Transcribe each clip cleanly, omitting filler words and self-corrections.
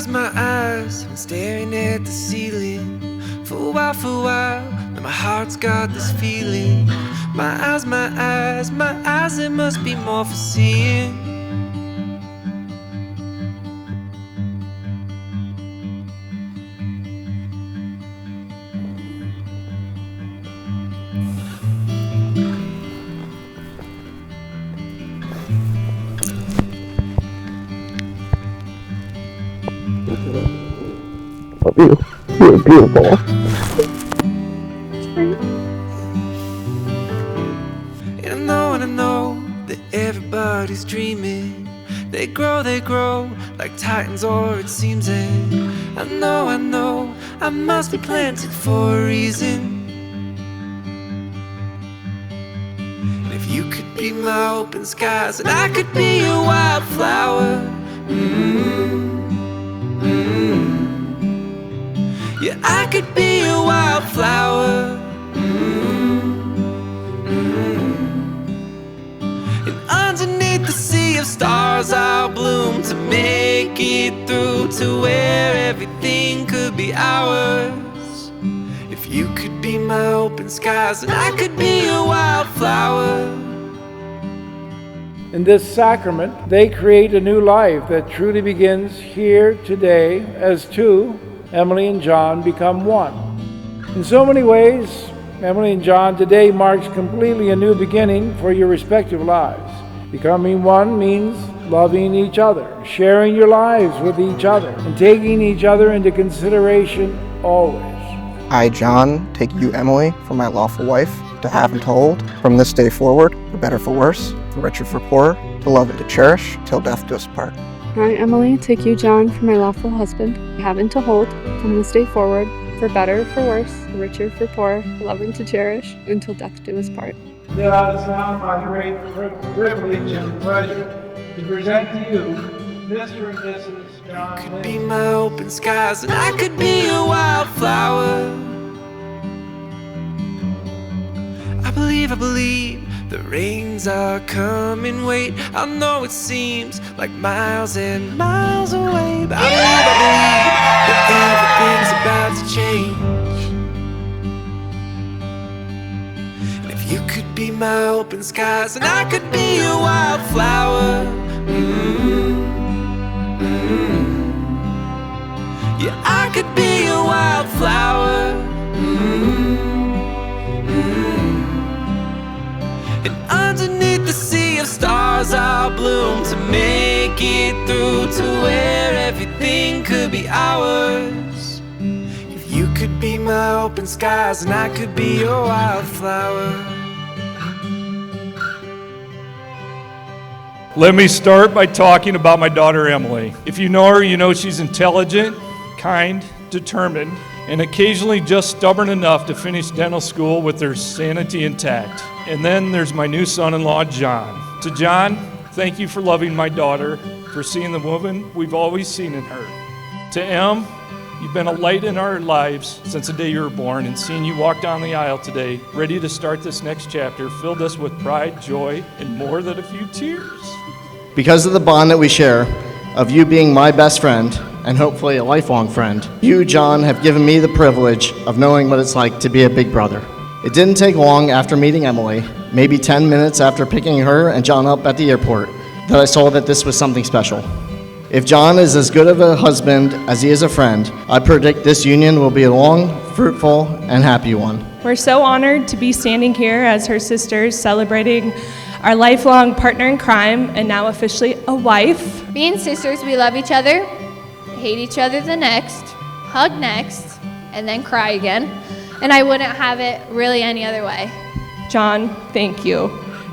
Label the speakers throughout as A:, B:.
A: my eyes have been staring at the ceiling for a while. Now my heart's got this feeling. My eyes, there must be more for seeing.
B: Love you. You're beautiful.
A: And I know that everybody's dreaming. They grow like titans, or it seems. And I know, I must be planted for a reason. And if you could be my open skies, and I could be a wildflower. Yeah, I could be a wildflower. And underneath the sea of stars I'll bloom to make it through to where everything could be ours. If you could be my open skies, and I could be a wildflower.
C: In this sacrament, they create a new life that truly begins here today as two, Emily and John, become one. In so many ways, Emily and John, today marks completely a new beginning for your respective lives. Becoming one means loving each other, sharing your lives with each other, and taking each other into consideration always.
B: I, John, take you, Emily, for my lawful wife, to have and to hold, from this day forward, for better, for worse, for richer, for poorer, to love and to cherish, till death do us part.
D: I, Emily, take you, John, for my lawful husband, to have and to hold, from this day forward, for better, for worse, for richer, for poorer, to love and to cherish, until death do us part.
C: It is now my great privilege and pleasure to present to you Mr. and Mrs. John
A: You could be my open skies, and I could be a wildflower. I believe the rains are coming. Wait, I know it seems like miles and miles away, but I believe that everything's about to change. And if you could be my open skies, and I could be a wildflower. Yeah, I could be a wildflower. And underneath the sea of stars I'll bloom to make it through to where everything could be ours. If you could be my open skies, and I could be your wildflower.
E: Let me start by talking about my daughter Emily. If you know her, you know she's intelligent, kind, determined, and occasionally just stubborn enough to finish dental school with her sanity intact. And then there's my new son-in-law, John. To John, thank you for loving my daughter, for seeing the woman we've always seen in her. To Em, you've been a light in our lives since the day you were born, and seeing you walk down the aisle today, ready to start this next chapter, filled us with pride, joy, and more than a few tears.
F: Because of the bond that we share, of you being my best friend, and hopefully a lifelong friend, you, John, have given me the privilege of knowing what it's like to be a big brother. It didn't take long after meeting Emily, maybe 10 minutes after picking her and John up at the airport, that I saw that this was something special. If John is as good of a husband as he is a friend, I predict this union will be a long, fruitful, and happy one.
G: We're so honored to be standing here as her sisters, celebrating our lifelong partner in crime, and now officially a wife.
H: Being sisters, we love each other, hate each other the next, hug next, and then cry again. And I wouldn't have it really any other way.
G: John, thank you.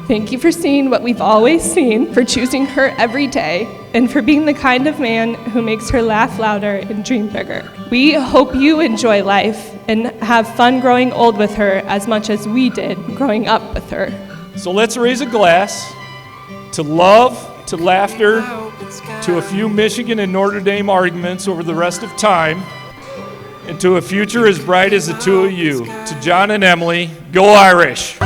G: Thank you for seeing what we've always seen, for choosing her every day, and for being the kind of man who makes her laugh louder and dream bigger. We hope you enjoy life and have fun growing old with her as much as we did growing up with her.
E: So let's raise a glass to love, to laughter, to a few Michigan and Notre Dame arguments over the rest of time, and to a future as bright as the two of you. To John and Emily, go Irish!